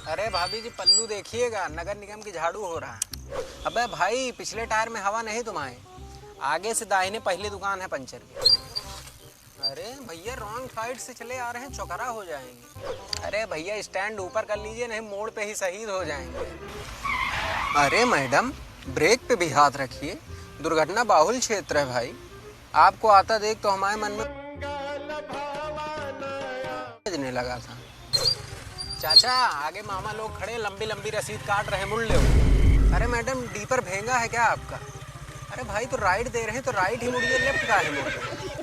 अरे भाभी जी पल्लू देखिएगा, नगर निगम की झाड़ू हो रहा है। अबे भाई पिछले टायर में हवा नहीं तुम्हारे, आगे से दाहिने पहली दुकान है पंचर की। अरे भैया रॉन्ग साइड से चले आ रहे हैं, चौकरा हो जाएंगे। अरे भैया स्टैंड ऊपर कर लीजिए, नहीं मोड़ पे ही शहीद हो जाएंगे। अरे मैडम ब्रेक पे भी हाथ रखिए, दुर्घटना बाहुल क्षेत्र है भाई। आपको आता देख तो हमारे मन में बजने लगा था। चाचा आगे मामा लोग खड़े, लंबी लंबी रसीद काट रहे, मुड़ ले। अरे मैडम डी पर भेंगा है क्या आपका? अरे भाई तो राइट दे रहे हैं तो राइट ही मुड़िए, लेफ्ट का है मुड़।